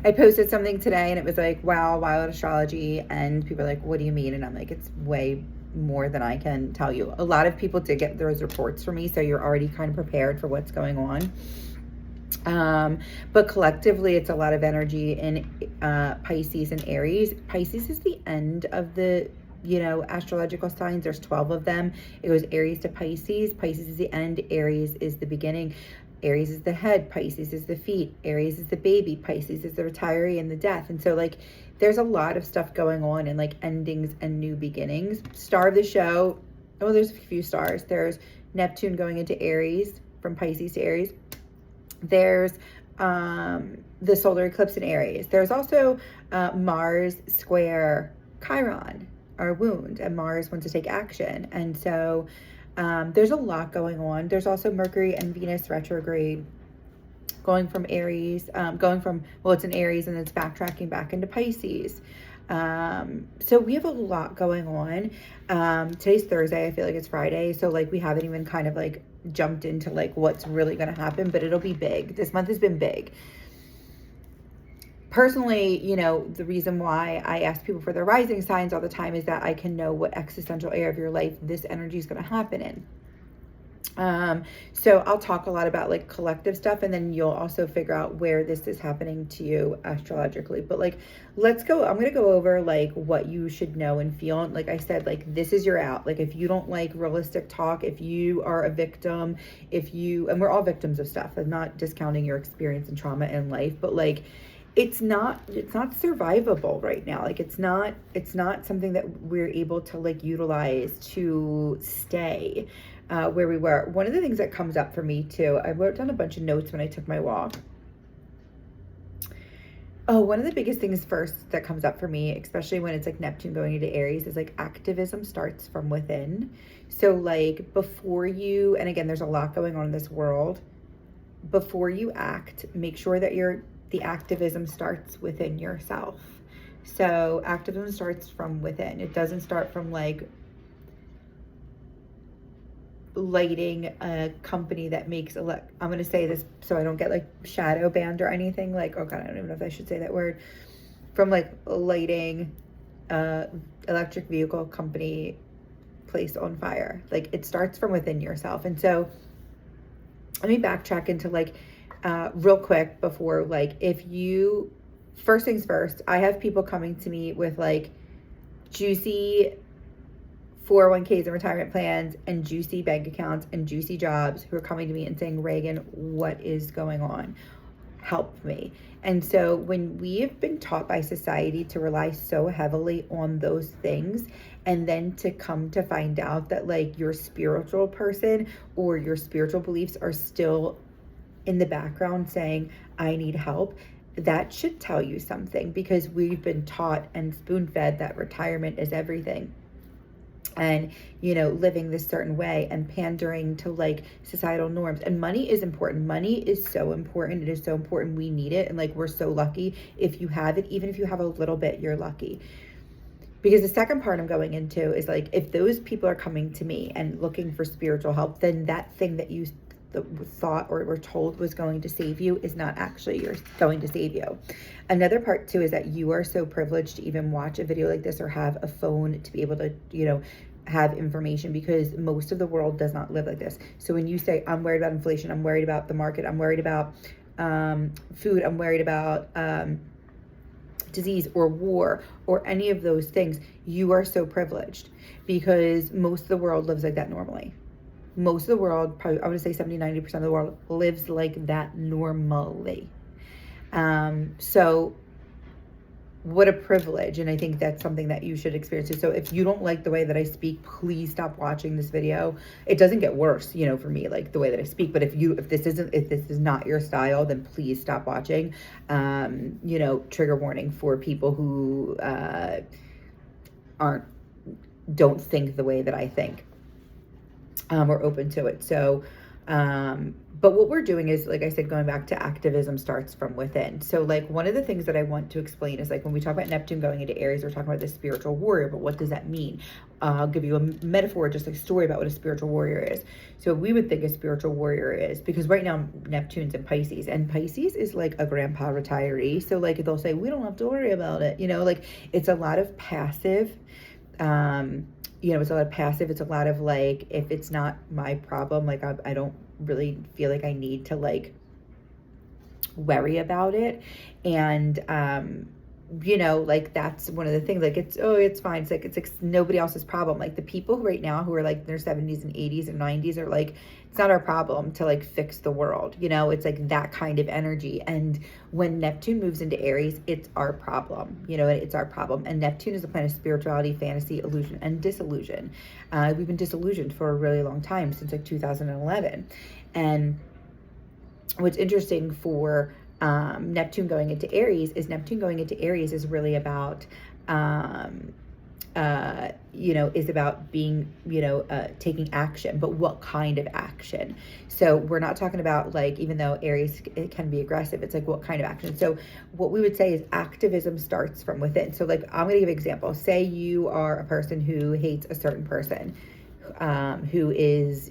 I posted something today and it was like, wow, wild astrology. And people are like, what do you mean? And I'm like, it's way more than I can tell you. A lot of people did get those reports from me, so you're already kind of prepared for what's going on. But collectively, it's a lot of energy in Pisces and Aries. Pisces is the end of the astrological signs. There's 12 of them. It goes Aries to Pisces. Pisces is the end, Aries is the beginning. Aries is the head, Pisces is the feet. Aries is the baby, Pisces is the retiree and the death. And so like there's a lot of stuff going on in like endings and new beginnings. Star of the show, there's a few stars. There's Neptune going into Aries, from Pisces to Aries. There's the solar eclipse in Aries. There's also Mars square Chiron, our wound, and Mars wants to take action. And so there's a lot going on. There's also Mercury and Venus retrograde going from Aries, it's in Aries and it's backtracking back into Pisces. So we have a lot going on. Today's Thursday. I feel like it's Friday. So like we haven't even kind of like jumped into like what's really going to happen, but it'll be big. This month has been big. Personally, the reason why I ask people for their rising signs all the time is that I can know what existential area of your life this energy is going to happen in. So I'll talk a lot about like collective stuff, and then you'll also figure out where this is happening to you astrologically. But like, I'm going to go over like what you should know and feel. And like I said, like this is your out. Like if you don't like realistic talk, if you are a victim, and we're all victims of stuff. I'm not discounting your experience and trauma in life, but like, it's not survivable right now. Like it's not something that we're able to like utilize to stay where we were. One of the things that comes up for me too, I wrote down a bunch of notes when I took my walk. One of the biggest things first that comes up for me, especially when it's like Neptune going into Aries, is like activism starts from within. So like before you, and again, there's a lot going on in this world, before you act, make sure that the activism starts within yourself. So activism starts from within. It doesn't start from like lighting a company that makes I'm going to say this so I don't get like shadow banned or anything, like, oh god, I don't even know if I should say that word, from like lighting electric vehicle company place on fire. Like it starts from within yourself. And so let me backtrack into like real quick before, like, first things first, I have people coming to me with like juicy 401ks and retirement plans and juicy bank accounts and juicy jobs who are coming to me and saying, Reagan, what is going on? Help me. And so when we have been taught by society to rely so heavily on those things, and then to come to find out that like your spiritual person or your spiritual beliefs are still in the background saying, I need help, that should tell you something, because we've been taught and spoon-fed that retirement is everything. And, living this certain way and pandering to like societal norms. And money is important. Money is so important. It is so important. We need it. And like, we're so lucky if you have it. Even if you have a little bit, you're lucky. Because the second part I'm going into is like, if those people are coming to me and looking for spiritual help, then that thing that you thought or were told was going to save you is not actually going to save you. Another part too is that you are so privileged to even watch a video like this or have a phone to be able to, have information, because most of the world does not live like this. So when you say, I'm worried about inflation, I'm worried about the market, I'm worried about food, I'm worried about disease or war or any of those things, you are so privileged, because most of the world lives like that normally. Most of the world, probably I would say 70-90% of the world lives like that normally. So what a privilege. And I think that's something that you should experience. So if you don't like the way that I speak, please stop watching this video. It doesn't get worse, for me, like the way that I speak. But if this is not your style, then please stop watching. Trigger warning for people who don't think the way that I think. Or open to it. So But what we're doing is, like I said, going back to activism starts from within. So like one of the things that I want to explain is like when we talk about Neptune going into Aries, we're talking about the spiritual warrior, but what does that mean? I'll give you a metaphor, just a story about what a spiritual warrior is. So we would think a spiritual warrior is, because right now Neptune's in Pisces, and Pisces is like a grandpa retiree. So like they'll say, we don't have to worry about it. Like it's a lot of passive, it's a lot of passive. It's a lot of like, if it's not my problem, like I don't really feel like I need to like worry about it. And, like that's one of the things, like it's fine. It's like nobody else's problem. Like the people right now who are like in their 70s and 80s and 90s are like, it's not our problem to like fix the world. It's like that kind of energy. And when Neptune moves into Aries, it's our problem. It's our problem. And Neptune is a planet of spirituality, fantasy, illusion, and disillusion. We've been disillusioned for a really long time, since like 2011. And what's interesting for Neptune going into Aries is really about, is about being, taking action, but what kind of action? So we're not talking about like, even though Aries, it can be aggressive, it's like what kind of action? So what we would say is activism starts from within. So like, I'm going to give an example. Say you are a person who hates a certain person, who is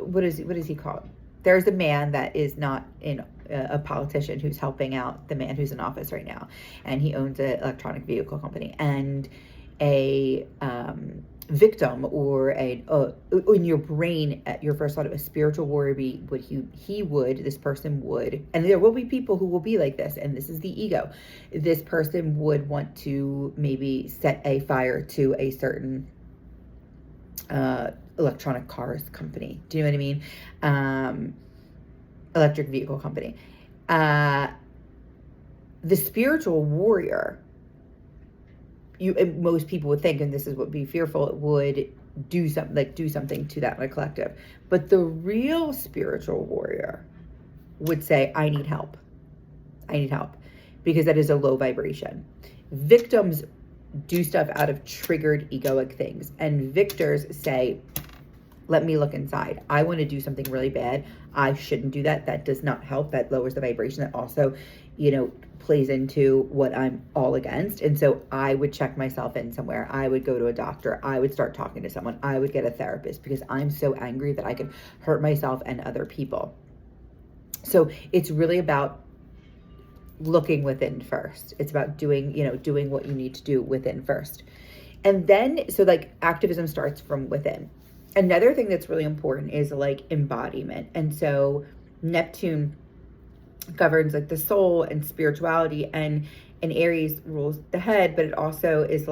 what is he called? There's a man that is not in a politician who's helping out the man who's in office right now, and he owns an electronic vehicle company, and a victim or in your brain, at your first thought of a spiritual warrior this person would, and there will be people who will be like this, and this is the ego. This person would want to maybe set a fire to a certain electronic cars company. Do you know what I mean? Electric vehicle company. The spiritual warrior, most people would think, and this is what would be fearful, it would do something to that collective. But the real spiritual warrior would say, I need help, because that is a low vibration. Victims do stuff out of triggered egoic things, and victors say, let me look inside. I want to do something really bad. I shouldn't do that. That does not help. That lowers the vibration. That also, plays into what I'm all against. And so I would check myself in somewhere. I would go to a doctor. I would start talking to someone. I would get a therapist, because I'm so angry that I can hurt myself and other people. So it's really about looking within first. It's about doing what you need to do within first. And then, so like activism starts from within. Another thing that's really important is like embodiment. And so Neptune governs like the soul and spirituality, and Aries rules the head, but it also is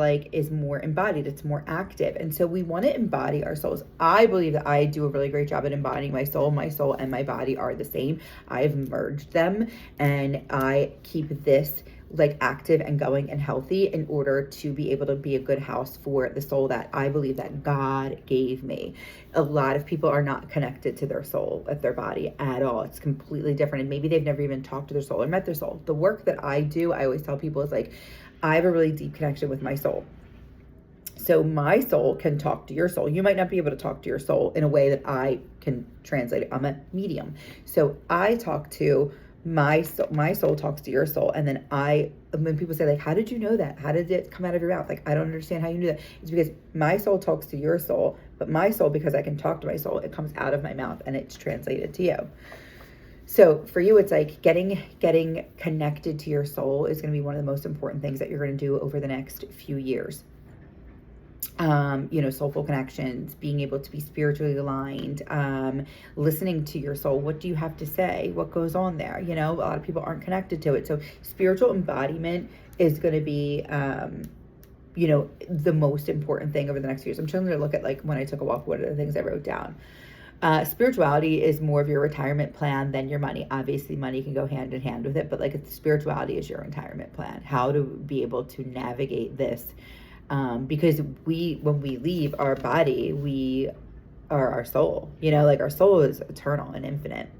more embodied. It's more active. And so we want to embody our souls. I believe that I do a really great job at embodying my soul. My soul and my body are the same. I've merged them, and I keep this like active and going and healthy in order to be able to be a good house for the soul that I believe that God gave me. A lot of people are not connected to their soul, at their body at all. It's completely different. And maybe they've never even talked to their soul or met their soul. The work that I do, I always tell people, is like, I have a really deep connection with my soul. So my soul can talk to your soul. You might not be able to talk to your soul in a way that I can translate it. I'm a medium. So I talk to my soul talks to your soul. And then when people say like, how did you know that? How did it come out of your mouth? Like, I don't understand how you knew that. It's because my soul talks to your soul, but my soul, because I can talk to my soul, it comes out of my mouth and it's translated to you. So for you, it's like getting connected to your soul is going to be one of the most important things that you're going to do over the next few years. Soulful connections, being able to be spiritually aligned, listening to your soul. What do you have to say? What goes on there? A lot of people aren't connected to it. So spiritual embodiment is going to be, the most important thing over the next few years. I'm trying to look at like when I took a walk, what are the things I wrote down? Spirituality is more of your retirement plan than your money. Obviously money can go hand in hand with it, but like spirituality is your retirement plan. How to be able to navigate this. Because when we leave our body, we are our soul, like our soul is eternal and infinite.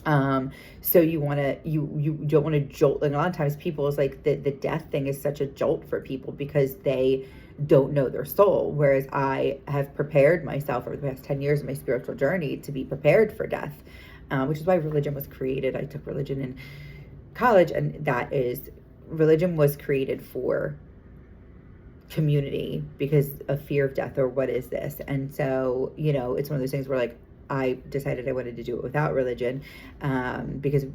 So you don't want to jolt. Like a lot of times people is like the death thing is such a jolt for people because they don't know their soul. Whereas I have prepared myself over the past 10 years of my spiritual journey to be prepared for death, which is why religion was created. I took religion in college, and religion was created for community because of fear of death, or what is this? And so, it's one of those things where like I decided I wanted to do it without religion, because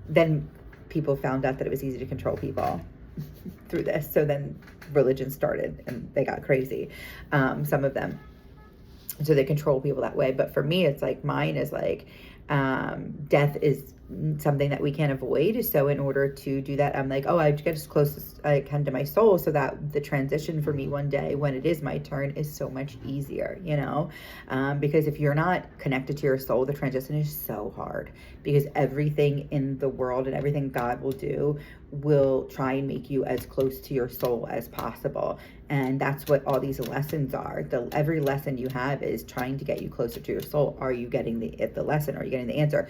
then people found out that it was easy to control people through this. So then religion started and they got crazy, some of them. So they control people that way. But for me, it's like mine is like, death is something that we can't avoid. So in order to do that, I'm like, I get as close as I can to my soul, so that the transition for me one day when it is my turn is so much easier, because if you're not connected to your soul, the transition is so hard, because everything in the world and everything God will do will try and make you as close to your soul as possible. And that's what all these lessons are. Every lesson you have is trying to get you closer to your soul. Are you getting the lesson? Are you getting the answer?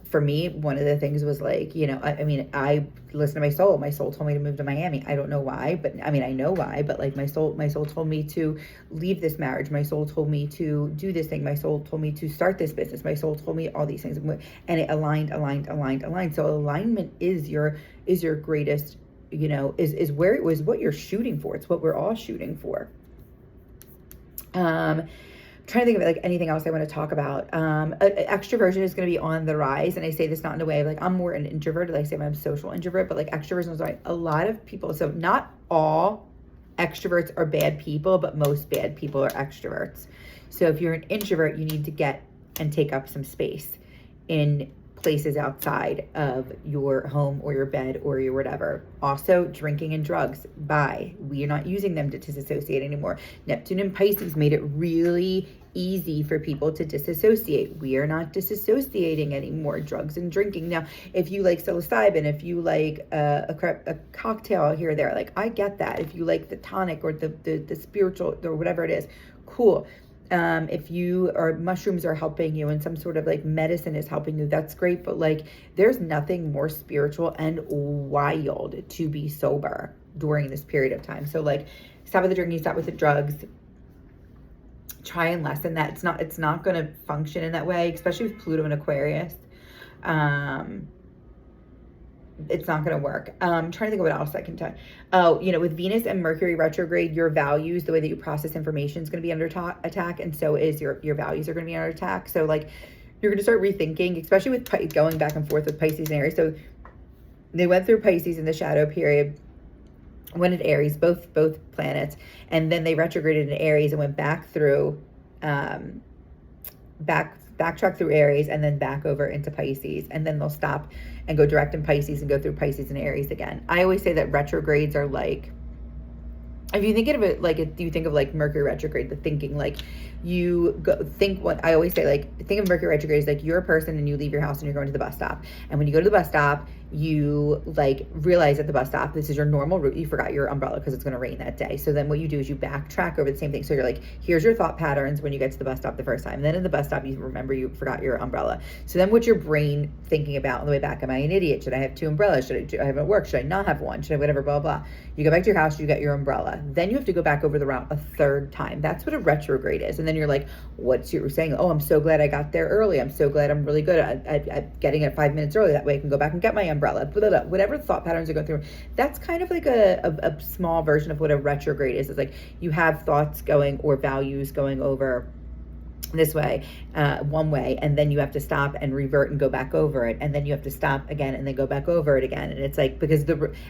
For me, one of the things was like, I listened to my soul. My soul told me to move to Miami. I don't know why, but I know why, but like my soul told me to leave this marriage. My soul told me to do this thing. My soul told me to start this business. My soul told me all these things, and it aligned. So alignment is your greatest, is where it was what you're shooting for. It's what we're all shooting for. Trying to think of like anything else I want to talk about. Extroversion is going to be on the rise, and I say this not in a way of like I'm more an introvert, like I say I'm a social introvert, but like extroversion is right. A lot of people, so not all extroverts are bad people, but most bad people are extroverts. So if you're an introvert, you need to get and take up some space in places outside of your home or your bed or your whatever. Also, drinking and drugs. Bye. We are not using them to disassociate anymore. Neptune and Pisces made it really easy for people to disassociate. We are not disassociating anymore. Drugs and drinking. Now, if you like psilocybin, if you like a cocktail here or there, like I get that. If you like the tonic or the spiritual or whatever it is, cool. If mushrooms are helping you and some sort of like medicine is helping you, that's great. But like, there's nothing more spiritual and wild to be sober during this period of time. So like, stop with the drinking, stop with the drugs, try and lessen that. It's not going to function in that way, especially with Pluto and Aquarius. It's not going to work. I'm trying to think of what else I can tell. With Venus and Mercury retrograde, your values, the way that you process information is going to be under attack. And so is your values are going to be under attack. So like, you're going to start rethinking, especially with going back and forth with Pisces and Aries. So they went through Pisces in the shadow period, went at Aries, both planets. And then they retrograded in Aries and went back through, backtrack through Aries and then back over into Pisces, and then they'll stop and go direct in Pisces and go through Pisces and Aries again. I always say that retrogrades are like, if you think of it like, you think of like Mercury retrograde, the thinking like what I always say, like think of Mercury retrograde as like you're a person and you leave your house and you're going to the bus stop. And when you go to the bus stop, you like realize at the bus stop, this is your normal route. You forgot your umbrella because it's going to rain that day. So then what you do is you backtrack over the same thing. So you're like, here's your thought patterns when you get to the bus stop the first time. And then in the bus stop, you remember you forgot your umbrella. So then what's your brain thinking about on the way back? Am I an idiot? Should I have two umbrellas? Should I have it work? Should I not have one? Should I whatever, blah, blah. You go back to your house, you got your umbrella. Then you have to go back over the route a third time. That's what a retrograde is. And then you're like, what's your saying? Oh, I'm so glad I got there early. I'm so glad I'm really good at getting it 5 minutes early. That way I can go back and get my umbrella. Blah, blah, blah. Whatever thought patterns are going through. That's kind of like a small version of what a retrograde is. It's like you have thoughts going or values going over this way, one way, and then you have to stop and revert and go back over it, and then you have to stop again and then go back over it again. And it's like, because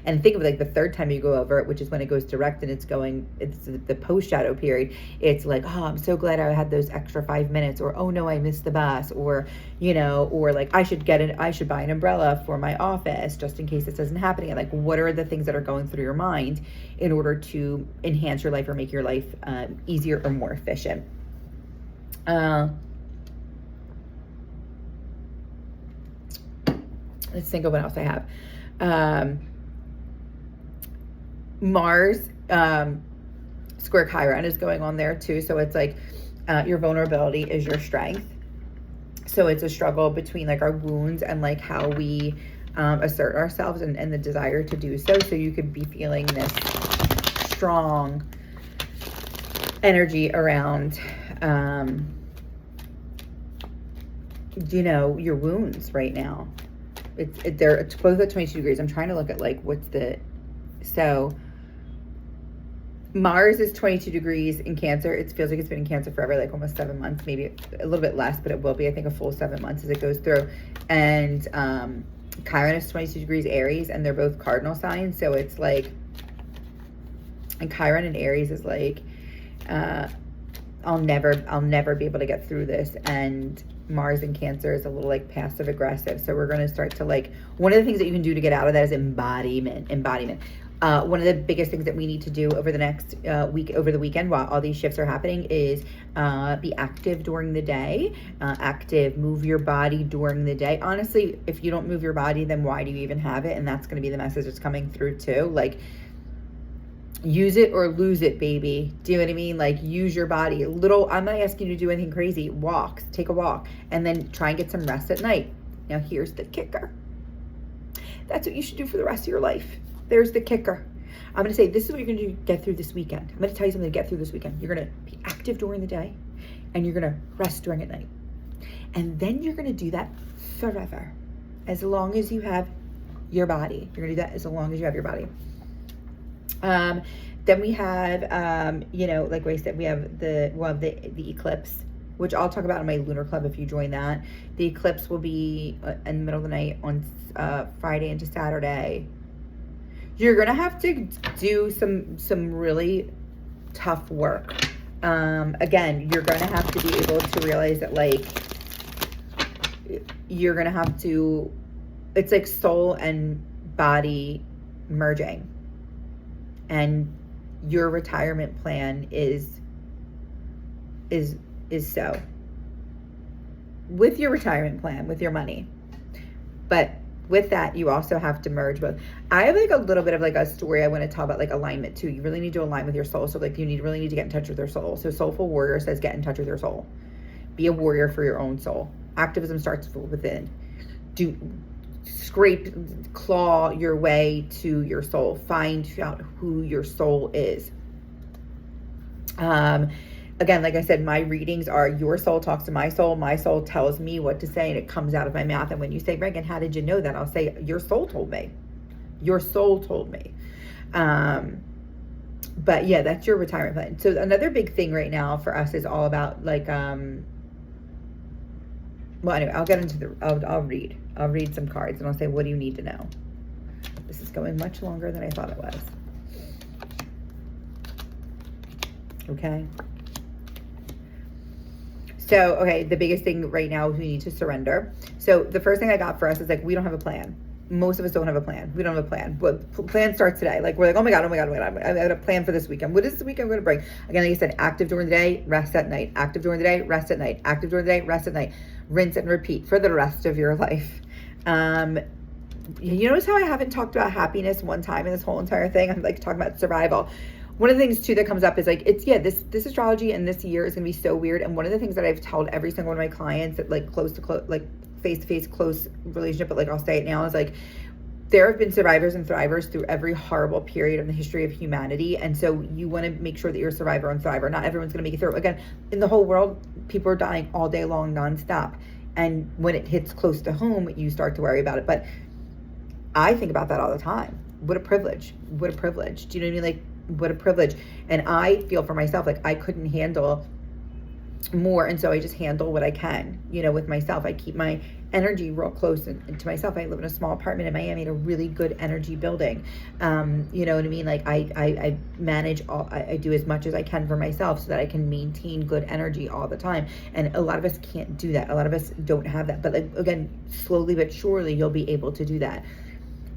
and think of it like the third time you go over it, which is when it goes direct and it's the post shadow period. It's like, oh, I'm so glad I had those extra 5 minutes, or oh no, I missed the bus, or or like I should buy an umbrella for my office just in case this isn't happening. And like, what are the things that are going through your mind in order to enhance your life or make your life easier or more efficient? Let's think of what else I have. Mars square Chiron is going on there too. So it's like your vulnerability is your strength. So it's a struggle between like our wounds and like how we assert ourselves and the desire to do so. So you could be feeling this strong energy around, your wounds right now. It's both at 22 degrees. I'm trying to look at so Mars is 22 degrees in Cancer. It feels like it's been in Cancer forever, like almost 7 months, maybe a little bit less, but it will be, I think, a full 7 months as it goes through. And Chiron is 22 degrees Aries, and they're both cardinal signs. So it's like, and Chiron in Aries is like, I'll never be able to get through this. And Mars in Cancer is a little like passive aggressive. So we're going to start to one of the things that you can do to get out of that is embodiment. One of the biggest things that we need to do over the next week, over the weekend, while all these shifts are happening, is be active during the day. Move your body during the day. Honestly, if you don't move your body, then why do you even have it? And that's going to be the message that's coming through too. Like, use it or lose it, baby. Do you know what I mean? Like, use your body. I'm not asking you to do anything crazy. Take a walk, and then try and get some rest at night. Now, here's the kicker. That's what you should do for the rest of your life. There's the kicker. I'm going to say, this is what you're going to do to get through this weekend. I'm going to tell you something to get through this weekend. You're going to be active during the day, and you're going to rest during at night. And then you're going to do that forever. As long as you have your body. You're going to do that as long as you have your body. Then we have, like I said, we have the eclipse, which I'll talk about in my lunar club if you join that. The eclipse will be in the middle of the night on Friday into Saturday. You're going to have to do some really tough work. Again, you're going to have to be able to realize that, like, you're going to have to, it's like soul and body merging. And your retirement plan is so. With your retirement plan, with your money. But with that, you also have to merge both. I have like a little bit of like a story I want to talk about, like alignment too. You really need to align with your soul. So like really need to get in touch with your soul. So Soulful Warrior says get in touch with your soul. Be a warrior for your own soul. Activism starts from within. Claw your way to your soul. Find out who your soul is. Again, like I said, my readings are your soul talks to my soul tells me what to say, and it comes out of my mouth. And when you say, Reagan, how did you know that? I'll say, your soul told me. Your soul told me. But yeah, that's your retirement plan. So another big thing right now for us is all about like, well, anyway, I'll get into I'll read some cards and I'll say, what do you need to know? This is going much longer than I thought it was. Okay. So, okay, the biggest thing right now is we need to surrender. So the first thing I got for us is like, we don't have a plan. Most of us don't have a plan. We don't have a plan. But plan starts today. Like, we're like, oh my God. I got a plan for this weekend. What is the weekend going to bring? Again, like I said, active during the day, rest at night. Active during the day, rest at night. Active during the day, rest at night. Rinse and repeat for the rest of your life. You notice how I haven't talked about happiness one time in this whole entire thing? I'm like talking about survival. One of the things too that comes up is like, this astrology and this year is going to be so weird. And one of the things that I've told every single one of my clients that like like face-to-face close relationship, but like I'll say it now, is like, there have been survivors and thrivers through every horrible period in the history of humanity. And so you want to make sure that you're a survivor and thriver. Not everyone's going to make it through. Again, in the whole world, people are dying all day long, nonstop. And when it hits close to home, you start to worry about it. But I think about that all the time. What a privilege. What a privilege. Do you know what I mean? Like, what a privilege. And I feel for myself, like I couldn't handle more. And so I just handle what I can, with myself. I keep my energy real close to myself. I live in a small apartment in Miami in a really good energy building. You know what I mean? Like I manage I do as much as I can for myself so that I can maintain good energy all the time. And a lot of us can't do that. A lot of us don't have that. But like, again, slowly but surely you'll be able to do that.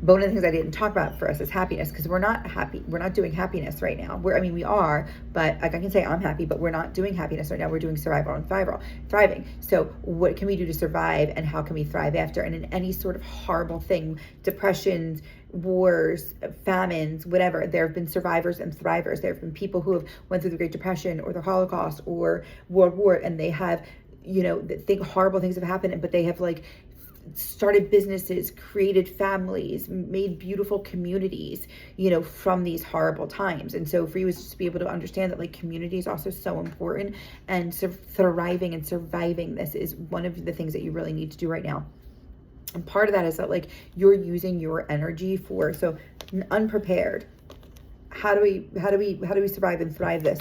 But one of the things I didn't talk about for us is happiness, because we're not happy. We're not doing happiness right now. We are, but like I can say I'm happy, but we're not doing happiness right now. We're doing survival and thriving. So what can we do to survive, and how can we thrive after? And in any sort of horrible thing, depressions, wars, famines, whatever, there have been survivors and thrivers. There have been people who have went through the Great Depression or the Holocaust or World War, and they have, horrible things have happened, but they have like started businesses, created families, made beautiful communities, you know, from these horrible times. And so for you is just to be able to understand that like community is also so important, and thriving and surviving this is one of the things that you really need to do right now. And part of that is that like you're using your energy for, so unprepared. How do we survive and thrive this?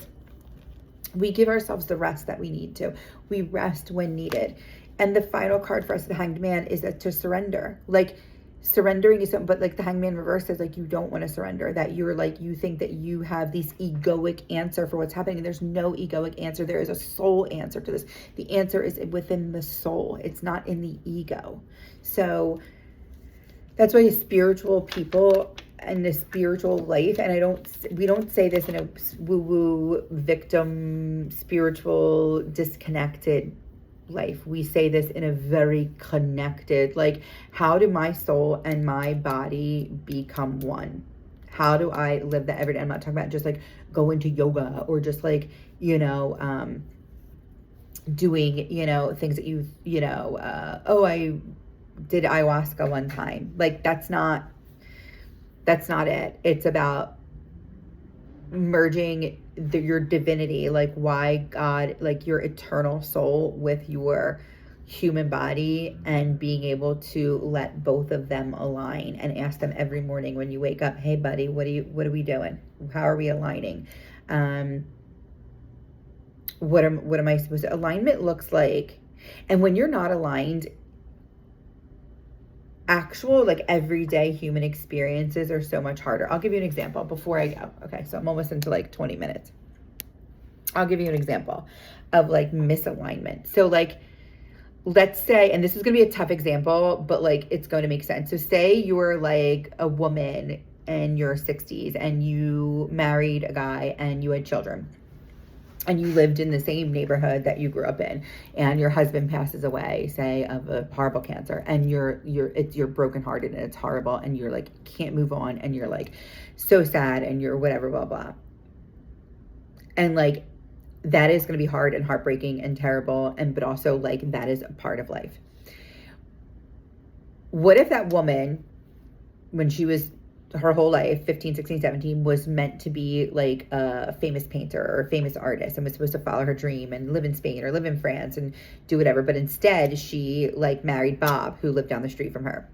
We give ourselves the rest that we need to. We rest when needed. And the final card for us, the Hanged Man, is that to surrender. Like surrendering is something, but like the Hanged Man reverse says like you don't want to surrender, that you're like, you think that you have this egoic answer for what's happening. And there's no egoic answer. There is a soul answer to this. The answer is within the soul. It's not in the ego. So that's why spiritual people and the spiritual life, and we don't say this in a woo-woo victim, spiritual, disconnected life. We say this in a very connected, like, how do my soul and my body become one? How do I live that every day? I'm not talking about just like go into yoga or just like, you know, doing, you know, things that I did ayahuasca one time. Like that's not it. It's about merging your divinity, like why God, like your eternal soul with your human body, and being able to let both of them align and ask them every morning when you wake up, hey buddy, what are we doing? How are we aligning? What am I supposed to, alignment looks like, and when you're not aligned, actual like everyday human experiences are so much harder. I'll give you an example before I go. Okay, so I'm almost into like 20 minutes. I'll give you an example of like misalignment. So like, let's say, and this is going to be a tough example, but like it's going to make sense. So say you're like a woman in your 60s and you married a guy and you had children. And you lived in the same neighborhood that you grew up in, and your husband passes away, say of a horrible cancer, and you're brokenhearted and it's horrible, and you're like can't move on, and you're like so sad, and you're whatever, blah blah. And like that is going to be hard and heartbreaking and terrible, but also like that is a part of life. What if that woman, when she was her whole life, 15, 16, 17, was meant to be like a famous painter or a famous artist and was supposed to follow her dream and live in Spain or live in France and do whatever. But instead she like married Bob, who lived down the street from her.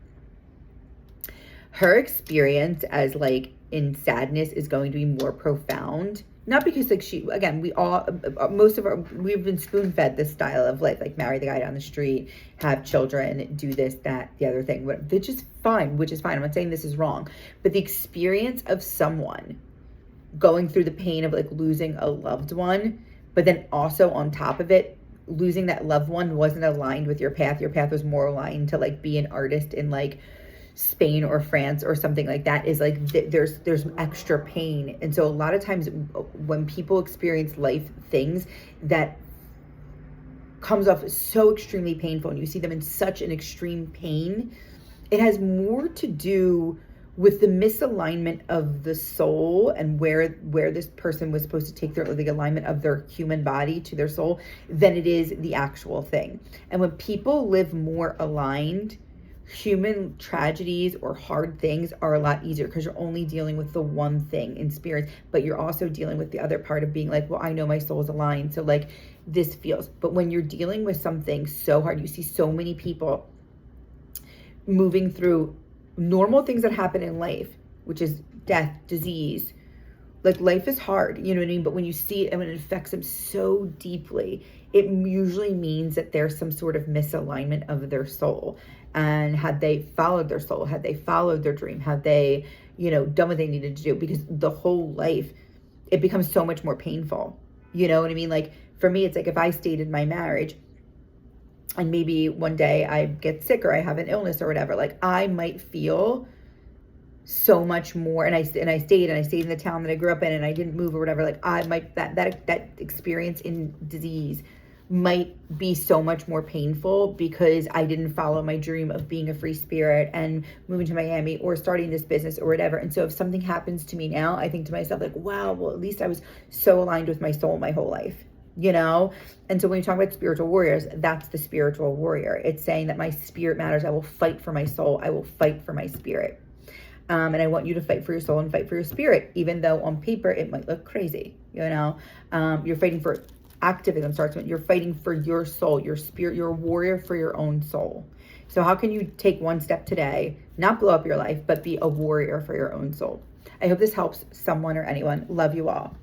Her experience as like in sadness is going to be more profound. Not because like she, again, we've been spoon fed this style of life, like marry the guy down the street, have children, do this, that, the other thing, which is fine. I'm not saying this is wrong, but the experience of someone going through the pain of like losing a loved one, but then also on top of it, losing that loved one wasn't aligned with your path. Your path was more aligned to like be an artist in like Spain or France or something like that, is like there's extra pain. And so a lot of times when people experience life things that comes off so extremely painful and you see them in such an extreme pain, it has more to do with the misalignment of the soul and where this person was supposed to take the alignment of their human body to their soul than it is the actual thing. And when people live more aligned, human tragedies or hard things are a lot easier because you're only dealing with the one thing in spirit, but you're also dealing with the other part of being like, well, I know my soul's aligned, so like this feels. But when you're dealing with something so hard, you see so many people moving through normal things that happen in life, which is death, disease. Like life is hard, you know what I mean? But when you see it and when it affects them so deeply, it usually means that there's some sort of misalignment of their soul. And had they followed their soul, had they followed their dream, had they, done what they needed to do, because the whole life, it becomes so much more painful. You know what I mean? Like for me, it's like if I stayed in my marriage and maybe one day I get sick or I have an illness or whatever, like I might feel so much more, and I stayed in the town that I grew up in and I didn't move or whatever, like I might, that experience in disease might be so much more painful because I didn't follow my dream of being a free spirit and moving to Miami or starting this business or whatever. And so if something happens to me now, I think to myself like, wow, well, at least I was so aligned with my soul my whole life. you know? And so when we talk about spiritual warriors, that's the spiritual warrior. It's saying that my spirit matters. I will fight for my soul. I will fight for my spirit. And I want you to fight for your soul and fight for your spirit, even though on paper it might look crazy, you know? You're fighting for activism starts when you're fighting for your soul, your spirit, you're a warrior for your own soul. So how can you take one step today, not blow up your life, but be a warrior for your own soul? I hope this helps someone or anyone. Love you all.